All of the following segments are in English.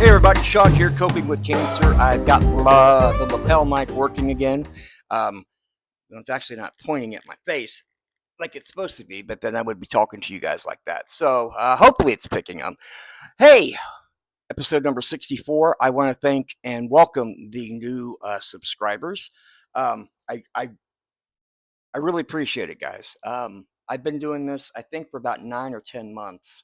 Hey everybody, Sean here, coping with cancer. I've got the lapel mic working again. Um, it's actually not pointing at my face like it's supposed to be, but then I would be talking to you guys like that. So hopefully it's picking up. Hey, episode number 64. I want to thank and welcome the new subscribers. I really appreciate it, guys. I've been doing this, I think, for about 9 or 10 months,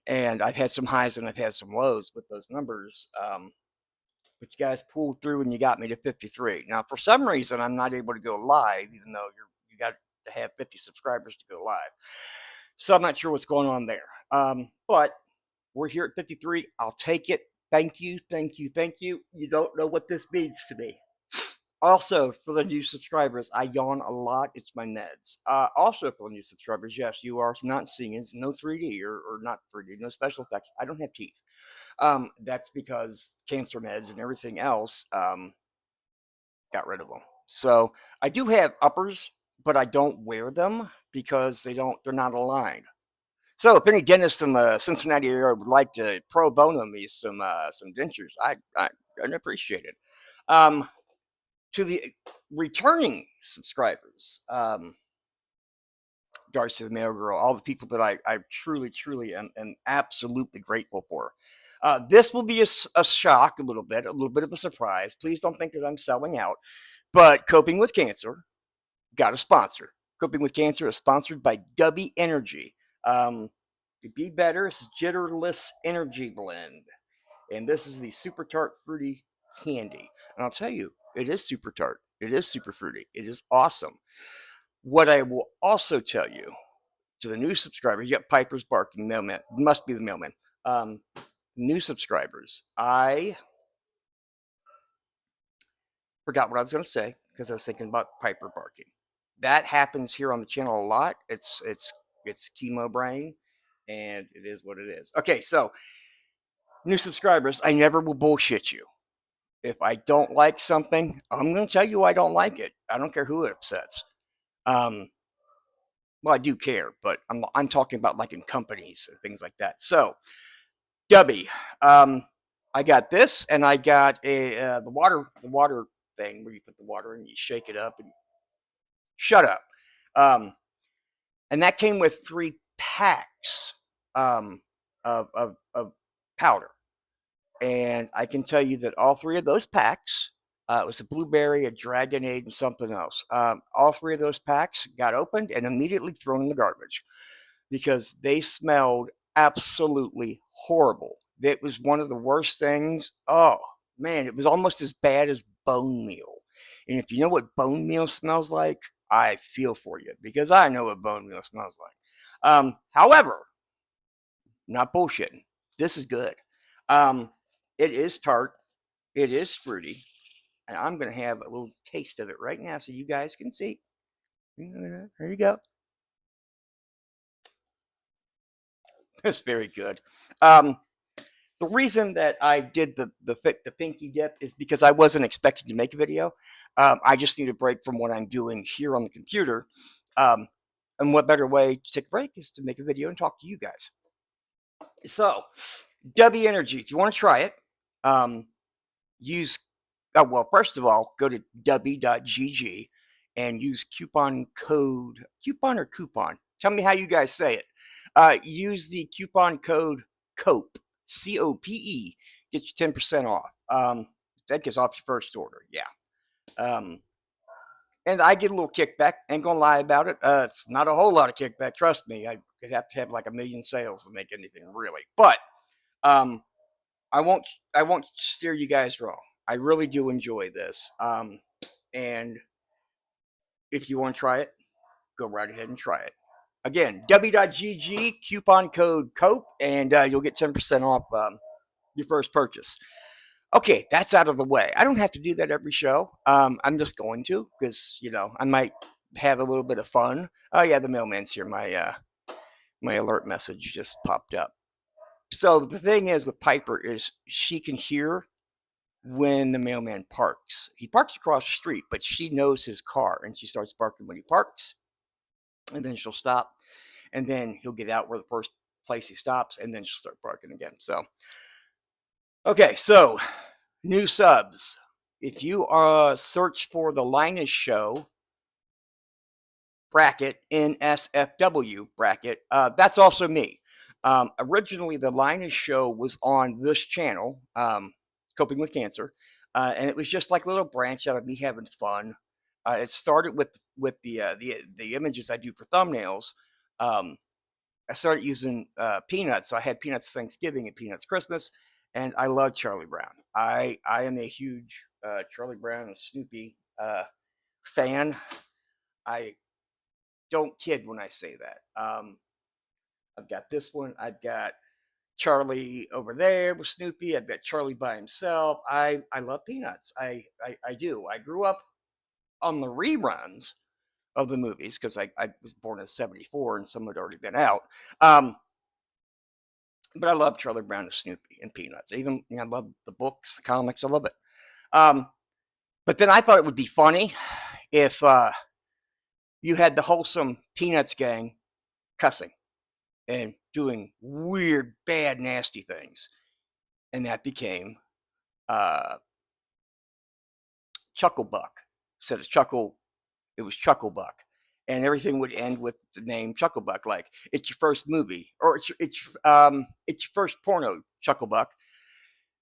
and I've had some highs and I've had some lows with those numbers. But you guys pulled through and you got me to 53. Now, for some reason, I'm not able to go live, even though you got to have 50 subscribers to go live. So I'm not sure what's going on there. But we're here at 53. I'll take it. Thank you, thank you, thank you. You don't know what this means to me. Also, for the new subscribers, I yawn a lot. It's my meds. Also, for the new subscribers, yes, you are not seeing it. No 3D or not 3D, no special effects. I don't have teeth. That's because cancer meds and everything else got rid of them. So I do have uppers, but I don't wear them because they're not aligned. So if any dentist in the Cincinnati area would like to pro bono me some dentures, I'd appreciate it. To the returning subscribers, Darcy the Mail Girl, all the people that I truly am absolutely grateful for. This will be a shock, a little bit of a surprise. Please don't think that I'm selling out. But Coping with Cancer got a sponsor. Coping with Cancer is sponsored by Dubby Energy. To be better, it's Jitterless Energy Blend. And this is the super tart fruity candy. And I'll tell you, it is super tart. It is super fruity. It is awesome. What I will also tell you to the new subscribers, you got Piper's barking, mailman. Must be the mailman. New subscribers, I forgot what I was going to say because I was thinking about Piper barking. That happens here on the channel a lot. It's chemo brain, and it is what it is. Okay, so new subscribers, I never will bullshit you. If I don't like something, I'm going to tell you I don't like it. I don't care who it upsets. Um, well, I do care, but I'm talking about like in companies and things like that. So, Dubby, I got this, and I got the water thing where you put the water and you shake it up and shut up. Um, and that came with 3 packs of powder. And I can tell you that all 3 of those packs, it was a blueberry, a Dragonade, and something else. All 3 of those packs got opened and immediately thrown in the garbage because they smelled absolutely horrible. It was one of the worst things. Oh, man, it was almost as bad as bone meal. And if you know what bone meal smells like, I feel for you because I know what bone meal smells like. However, not bullshitting. This is good. It is tart. It is fruity. And I'm going to have a little taste of it right now so you guys can see. There you go. It's very good. The reason that I did the pinky dip is because I wasn't expecting to make a video. I just need a break from what I'm doing here on the computer. And what better way to take a break is to make a video and talk to you guys. So, W Energy, if you want to try it, use, well, first of all, go to w.gg and use coupon or coupon. Tell me how you guys say it. Use the coupon code COPE, COPE, get you 10% off. That gets off your first order, yeah. And I get a little kickback. Ain't gonna lie about it. It's not a whole lot of kickback. Trust me. I could have to have like 1 million sales to make anything really. But um, I won't steer you guys wrong. I really do enjoy this. And if you want to try it, go right ahead and try it. Again, w.gg, coupon code COPE, and you'll get 10% off your first purchase. Okay, that's out of the way. I don't have to do that every show. I'm just going to because, I might have a little bit of fun. Oh, yeah, the mailman's here. My alert message just popped up. So the thing is with Piper is she can hear when the mailman parks. He parks across the street, but she knows his car, and she starts barking when he parks, and then she'll stop, and then he'll get out where the first place he stops, and then she'll start barking again. So Okay, so new subs. If you search for the Linus Show bracket, NSFW bracket, that's also me. Originally, the Linus Show was on this channel, Coping with Cancer, and it was just like a little branch out of me having fun. It started with the images I do for thumbnails. Um, I started using Peanuts. So I had Peanuts Thanksgiving and Peanuts Christmas, and I love Charlie Brown. I am a huge Charlie Brown and Snoopy fan. I don't kid when I say that. I've got this one. I've got Charlie over there with Snoopy. I've got Charlie by himself. I love Peanuts. I do. I grew up on the reruns of the movies because I was born in '74 and some had already been out. Um, but I love Charlie Brown and Snoopy and Peanuts. Even I love the books, the comics. I love it. Um, but then I thought it would be funny if you had the wholesome Peanuts gang cussing and doing weird, bad, nasty things, and that became uh, Chucklebuck. Instead of Chuckle, it was Chucklebuck, and everything would end with the name Chucklebuck, like it's your first movie or it's your first porno, Chucklebuck.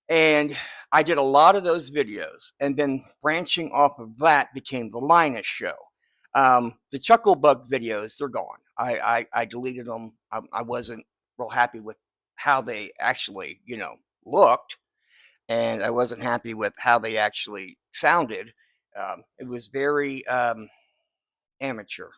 And I did a lot of those videos, and then branching off of that became the Linus Show. The Chucklebug videos, they're gone. I deleted them. I wasn't real happy with how they actually, looked, and I wasn't happy with how they actually sounded. It was very amateur,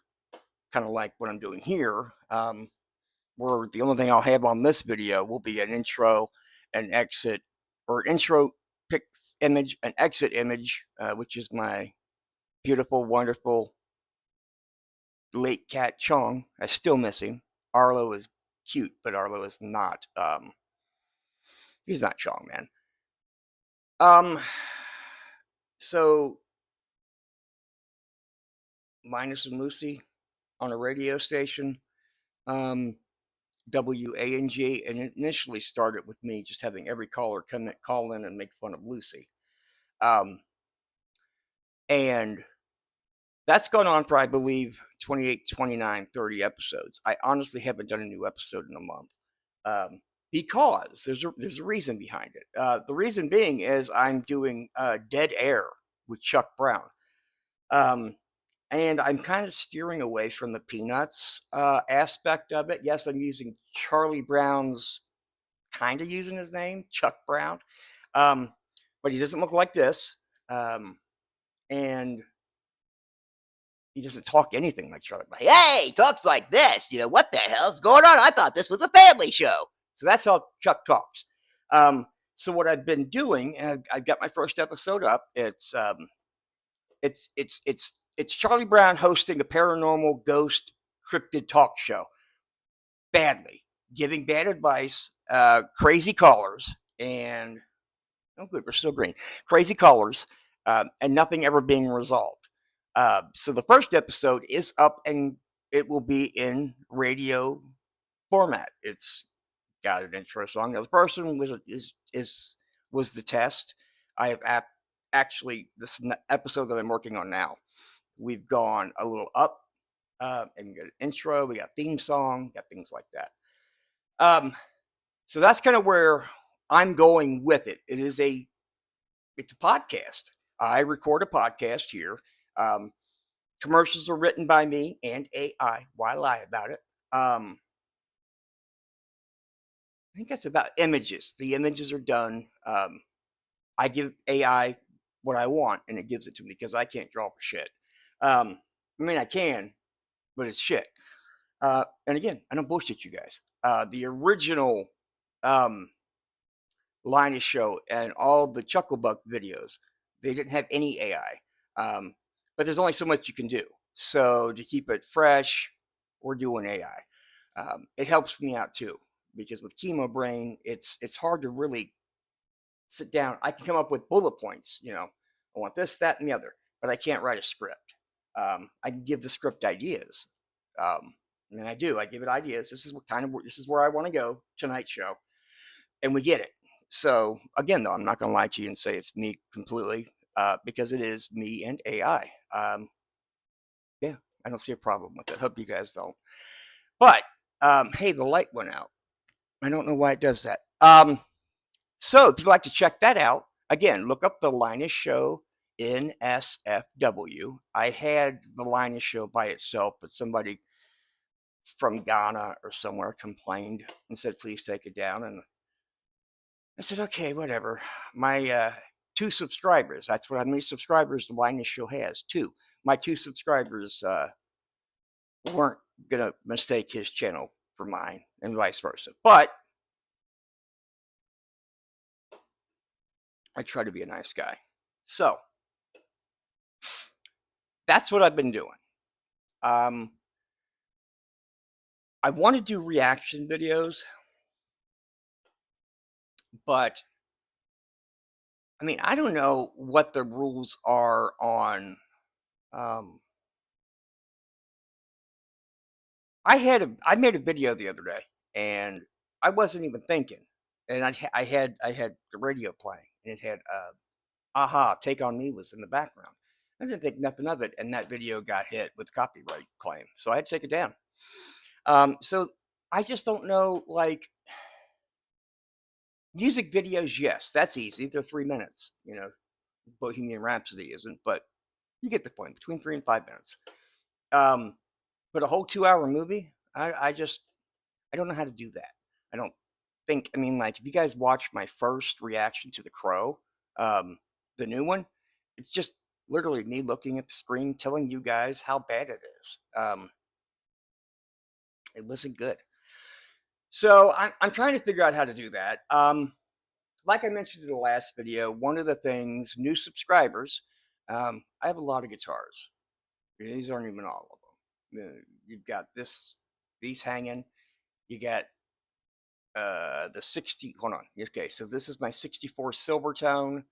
kind of like what I'm doing here. Where the only thing I'll have on this video will be an intro, an exit, or intro pic image, an exit image, which is my beautiful, wonderful late cat Chong. I still miss him. Arlo is cute, but Arlo is not. He's not Chong, man. So Linus and Lucy on a radio station. WANG, and it initially started with me just having every caller call in and make fun of Lucy. Um, and that's gone on for, I believe, 28, 29, 30 episodes. I honestly haven't done a new episode in a month because there's a reason behind it. The reason being is I'm doing Dead Air with Chuck Brown. And I'm kind of steering away from the Peanuts aspect of it. Yes, I'm using Charlie Brown's, kind of using his name, Chuck Brown. Um, but he doesn't look like this. And he doesn't talk anything like Charlie Brown. Hey, he talks like this. What the hell's going on? I thought this was a family show. So that's how Chuck talks. So what I've been doing, and I've got my first episode up. It's Charlie Brown hosting a paranormal ghost cryptid talk show. Badly giving bad advice, crazy callers, and oh, good, we're still green. Crazy callers, and nothing ever being resolved. So the first episode is up, and it will be in radio format. It's got an intro song. Now, the first one was the test. I have actually this episode that I'm working on now. We've gone a little up, and we got an intro. We got theme song. Got things like that. So that's kind of where I'm going with it. It's a podcast. I record a podcast here. Commercials are written by me and AI. Why lie about it? I think that's about images. The images are done. I give AI what I want, and it gives it to me because I can't draw for shit. I mean, I can, but it's shit. And again, I don't bullshit you guys. The original Linus Show and all the Chucklebuck videos, they didn't have any AI. But there's only so much you can do. So to keep it fresh, we're doing AI. It helps me out too because with Chemo Brain, it's hard to really sit down. I can come up with bullet points. I want this, that, and the other, but I can't write a script. I can give the script ideas, and I do. I give it ideas. This is where I want to go tonight's show, and we get it. So again, though, I'm not going to lie to you and say it's me completely, because it is me and AI. Yeah, I don't see a problem with it. Hope you guys don't. But hey, the light went out. I don't know why it does that. So if you'd like to check that out, again, look up the Linus Show NSFW. I had the Linus Show by itself, but somebody from Ghana or somewhere complained and said, please take it down. And I said, okay, whatever. My 2 subscribers, that's what how many subscribers the Linus Show has, 2. My 2 subscribers weren't going to mistake his channel for mine and vice versa. But I try to be a nice guy. So that's what I've been doing. I want to do reaction videos, but I mean, I don't know what the rules are on. I made a video the other day, and I wasn't even thinking, and I had the radio playing, and it had "Aha, Take on Me" was in the background. I didn't think nothing of it, and that video got hit with copyright claim, so I had to take it down. So I just don't know, like, music videos. Yes, that's easy. They're 3 minutes. Bohemian Rhapsody isn't, but you get the point. Between 3 and 5 minutes. But a whole 2-hour movie, I don't know how to do that. I don't think. I mean, like, if you guys watched my first reaction to The Crow, the new one, it's just literally me looking at the screen, telling you guys how bad it is. It wasn't good. So I'm trying to figure out how to do that. Like I mentioned in the last video, one of the things, new subscribers, I have a lot of guitars. These aren't even all of them. You've got these hanging. You got the 60. Hold on. Okay, so this is my 64 Silvertone,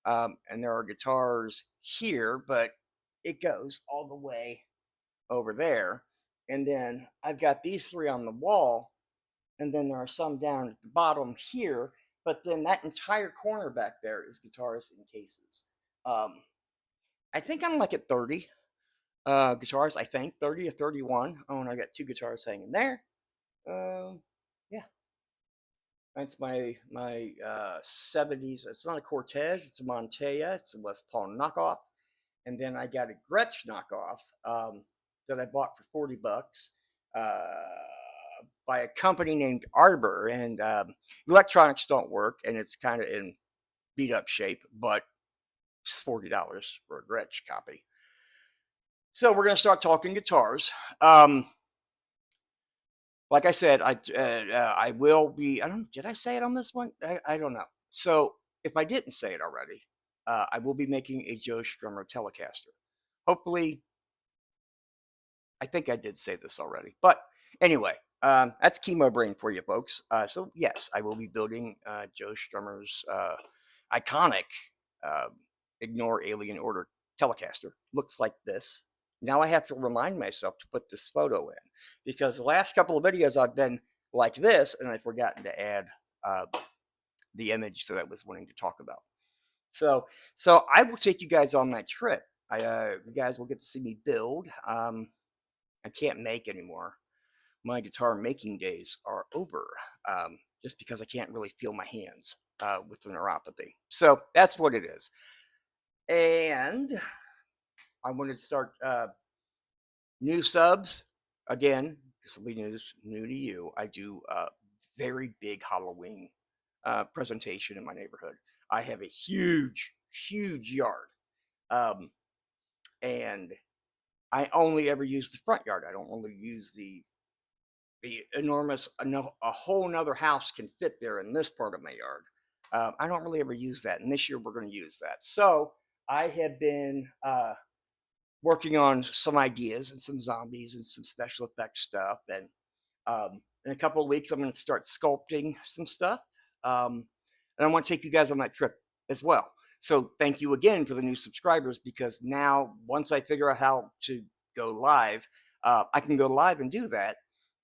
and there are guitars here, but it goes all the way over there. And then I've got these 3 on the wall, and then there are some down at the bottom here. But then that entire corner back there is guitars in cases. I think I'm like at 30 guitars. I think 30 or 31. Oh, and I got 2 guitars hanging there. Yeah, that's my 70s. It's not a Cortez. It's a Montea. It's a Les Paul knockoff. And then I got a Gretsch knockoff that I bought for $40 by a company named Arbor. And electronics don't work, and it's kind of in beat up shape, but it's $40 for a Gretsch copy. So we're going to start talking guitars. Like I said, I will be. I don't. Did I say it on this one? I don't know. So if I didn't say it already, I will be making a Joe Strummer Telecaster. Hopefully, I think I did say this already. But anyway, that's chemo brain for you folks. So yes, I will be building Joe Strummer's iconic Ignore Alien Order Telecaster. Looks like this. Now I have to remind myself to put this photo in, because the last couple of videos I've been like this, and I've forgotten to add the image that I was wanting to talk about. So I will take you guys on that trip. You guys will get to see me build. I can't make anymore. My guitar making days are over, just because I can't really feel my hands with the neuropathy. So that's what it is. And I wanted to start new subs. Again, this will be new to you. I do a very big Halloween presentation in my neighborhood. I have a huge yard. And I only ever use the front yard. I don't really use the enormous, a whole nother house can fit there in this part of my yard. I don't really ever use that. And this year we're going to use that. So I have been working on some ideas and some zombies and some special effects stuff. And in a couple of weeks, I'm going to start sculpting some stuff. And I want to take you guys on that trip as well. So thank you again for the new subscribers, because now once I figure out how to go live, I can go live and do that.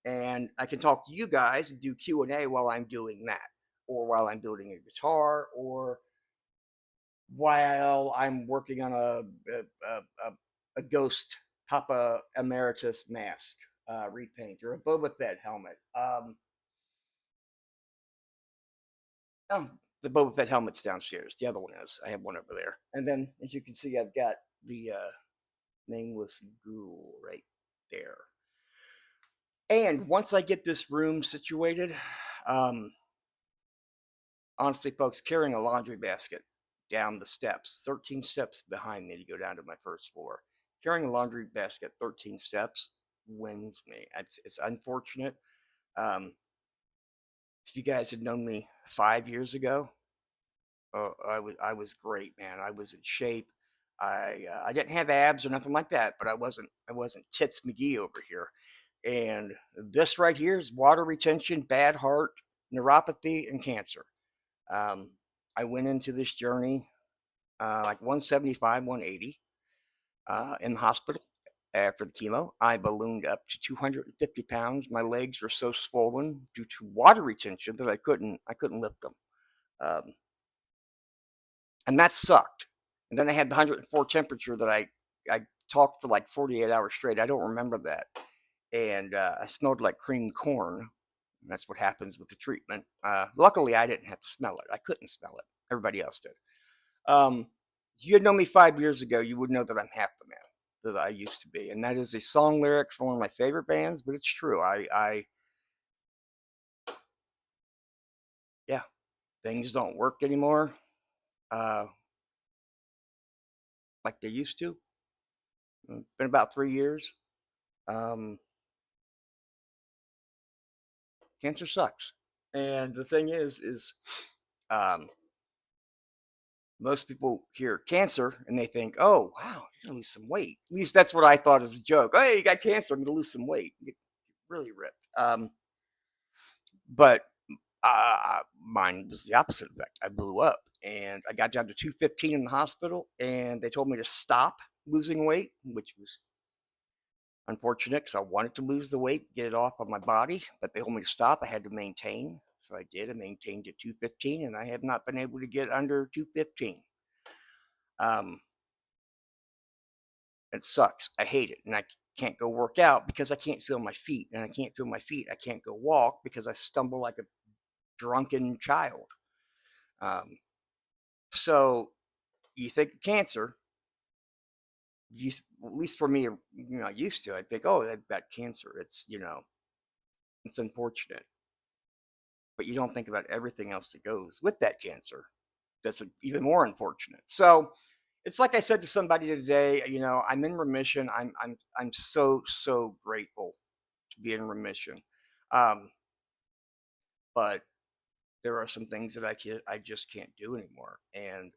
And I can talk to you guys and do Q&A while I'm doing that. or while I'm building a guitar, or while I'm working on a Ghost Papa Emeritus mask repaint, or a Boba Fett helmet. Oh, the Boba Fett helmet's downstairs. The other one is. I have one over there. And then, as you can see, I've got the Nameless Ghoul right there. And once I get this room situated, um, honestly, folks, carrying a laundry basket down the steps, 13 steps behind me to go down to my first floor, carrying a laundry basket 13 steps wins me. It's unfortunate. Um, if you guys had known me 5 years ago, I was great, man. I was in shape. I didn't have abs or nothing like that, but I wasn't Tits McGee over here. And this right here is water retention, bad heart, neuropathy, and cancer. Um, I went into this journey like 175, 180 in the hospital after the chemo. I ballooned up to 250 pounds. My legs were so swollen due to water retention that I couldn't lift them. Um, and that sucked. And then I had the 104 temperature that I talked for like 48 hours straight. I don't remember that. And I smelled like cream corn. That's what happens with the treatment. Luckily, I didn't have to smell it. I couldn't smell it. Everybody else did. If you had known me 5 years ago, you would know that I'm half the man that I used to be. And that is a song lyric from one of my favorite bands, but it's true. Yeah, things don't work anymore uh, like they used to. It's been about 3 years. Um, Cancer sucks. And the thing is, um, most people hear cancer and they think, "Oh, wow, you're gonna lose some weight." At least that's what I thought as a joke. "Hey, you got cancer. I'm gonna lose some weight." Get really ripped. But mine was the opposite effect. I blew up, and I got down to 215 in the hospital, and they told me to stop losing weight, which was unfortunate because I wanted to lose the weight, get it off of my body, but they told me to stop. I had to maintain. So I did. I maintained at 215, and I have not been able to get under 215. Um, it sucks. I hate it. And I can't go work out because I can't feel my feet. And I can't feel my feet. I can't go walk because I stumble like a drunken child. Um, so you think of cancer, at least for me, I used to. I think, oh, I've got cancer. It's unfortunate. But you don't think about everything else that goes with that cancer. That's even more unfortunate. So it's like I said to somebody today. I'm in remission. I'm so grateful to be in remission. Um, but there are some things that I just can't do anymore, and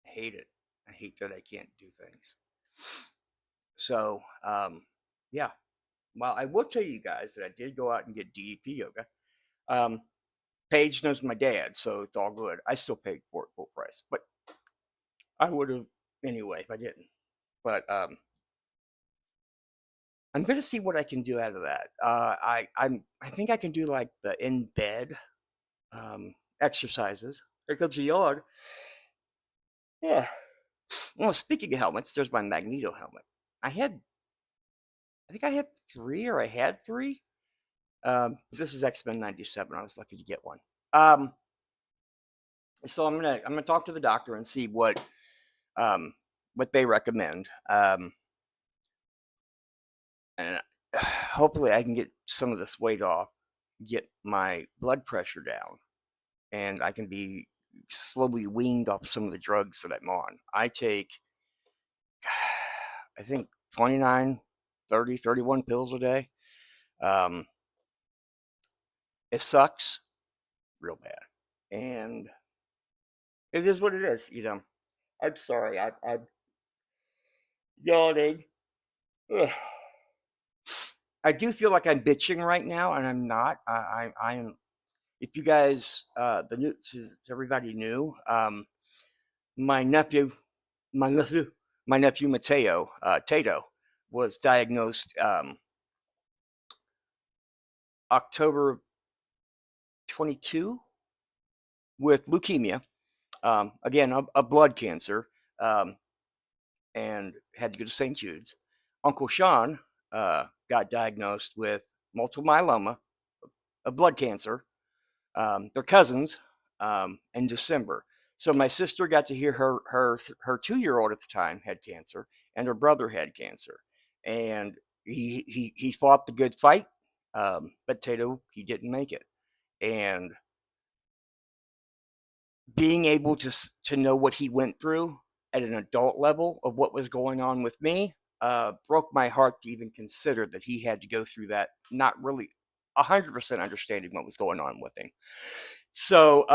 I hate it. I hate that I can't do things. So yeah. Well, I will tell you guys that I did go out and get DDP yoga. Um, Paige knows my dad, so it's all good. I still paid for it full price, but I would have anyway if I didn't. But I'm gonna see what I can do out of that. I think I can do like the in bed exercises. There goes the yard. Yeah. Well, speaking of helmets, there's my Magneto helmet. I had, I think I had three, or I had three. This is X-Men '97. I was lucky to get one. Um, so I'm gonna talk to the doctor and see um what they recommend. And hopefully I can get some of this weight off, get my blood pressure down, and I can be slowly weaned off some of the drugs that I'm on. I take, I think 29, 30, 31 pills a day. Um, it sucks real bad. And it is what it is. I'm sorry. I'm yawning. Ugh. I do feel like I'm bitching right now, and I'm not. I am. If you guys, to everybody new, my nephew, my nephew, my nephew Mateo, Tato, was diagnosed October 22 with leukemia. Again, a blood cancer, um, and had to go to St. Jude's. Uncle Sean got diagnosed with multiple myeloma, a blood cancer. They're cousins in December. So my sister got to hear her 2-year-old at the time had cancer, and her brother had cancer, and he fought the good fight, but Tato, he didn't make it, and being able to know what he went through at an adult level of what was going on with me broke my heart to even consider that he had to go through that, not really 100% understanding what was going on with him. So,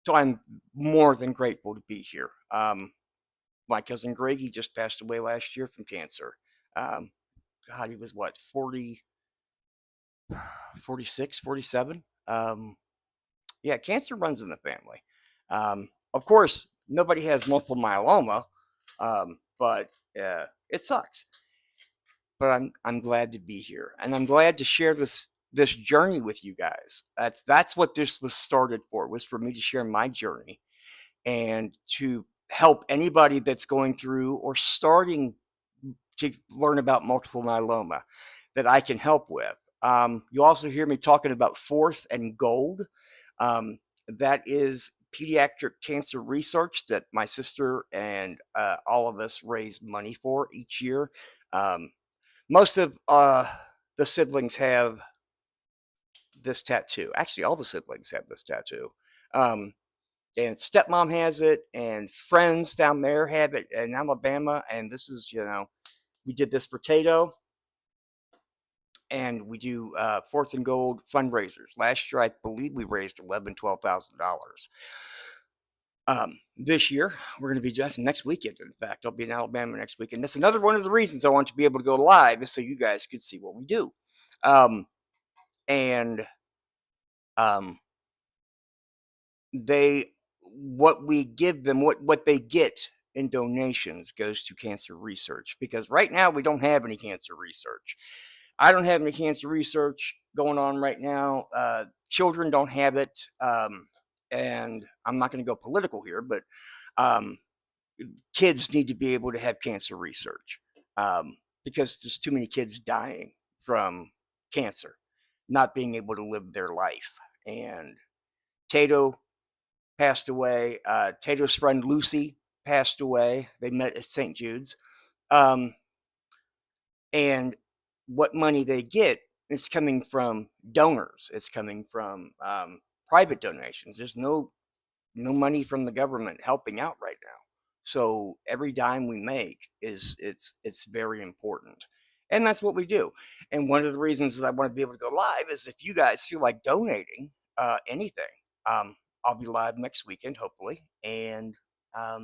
so I'm more than grateful to be here. My cousin Greg, he just passed away last year from cancer. Um, God, he was what, 40, 46, 47? Yeah, cancer runs in the family. Of course, nobody has multiple myeloma, but it sucks. But I'm glad to be here, and I'm glad to share this journey with you guys. That's what this was started for, was for me to share my journey and to help anybody that's going through or starting to learn about multiple myeloma that I can help with. You also hear me talking about Fourth and Gold. That is pediatric cancer research that my sister and all of us raise money for each year. Most of the siblings have this tattoo. Actually, all the siblings have this tattoo. Um, and stepmom has it, and friends down there have it in Alabama. And this is, we did this for Tato, and we do Fourth and Gold fundraisers. Last year, I believe we raised $12,000. This year, we're going to be just next weekend. In fact, I'll be in Alabama next weekend. That's another one of the reasons I want to be able to go live, is so you guys could see what we do. And um, what we give them, what they get in donations goes to cancer research, because right now we don't have any cancer research. I don't have any cancer research going on right now. Children don't have it. And I'm not going to go political here, but um, kids need to be able to have cancer research, because there's too many kids dying from cancer, not being able to live their life. And Tato passed away. Tato's friend Lucy passed away. They met at St. Jude's. And what money they get is coming from donors. It's coming from private donations. There's no money from the government helping out right now. So every dime we make it's very important. And that's what we do. And one of the reasons that I want to be able to go live is if you guys feel like donating anything, I'll be live next weekend, hopefully, and I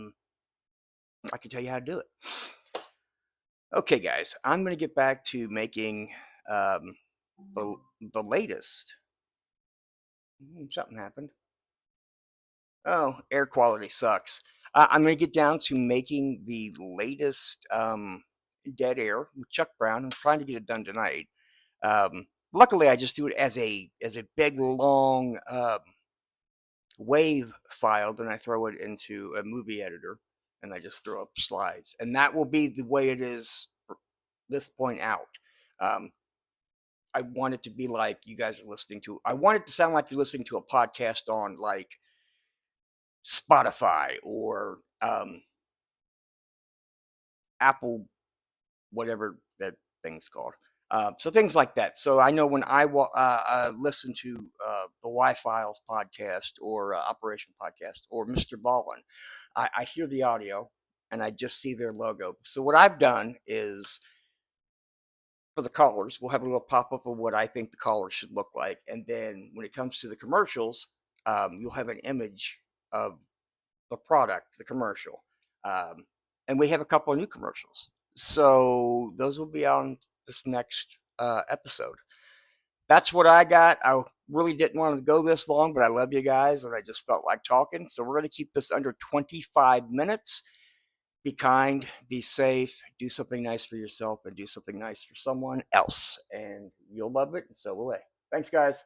can tell you how to do it. Okay, guys, I'm going to get back to making um, the latest. Something happened. Oh, air quality sucks. I'm going to get down to making the latest Dead Air with Chuck Brown. I'm trying to get it done tonight. Luckily, I just do it as a big long wave file. Then I throw it into a movie editor, and I just throw up slides, and that will be the way it is from this point out. Um, I want it to be like you guys are listening to. I want it to sound like you're listening to a podcast on like Spotify or Apple, whatever that thing's called. So things like that. So I know when I listen to the Y Files podcast or Operation podcast or Mr. Ballin, I hear the audio and I just see their logo. So what I've done is, for the callers, we'll have a little pop-up of what I think the callers should look like. And then when it comes to the commercials, you'll have an image of the product, the commercial. And we have a couple of new commercials. So those will be on this next episode. That's what I got. I really didn't want to go this long, but I love you guys and I just felt like talking. So we're going to keep this under 25 minutes. Be kind, be safe, do something nice for yourself, and do something nice for someone else. And you'll love it, and so will they. Thanks, guys.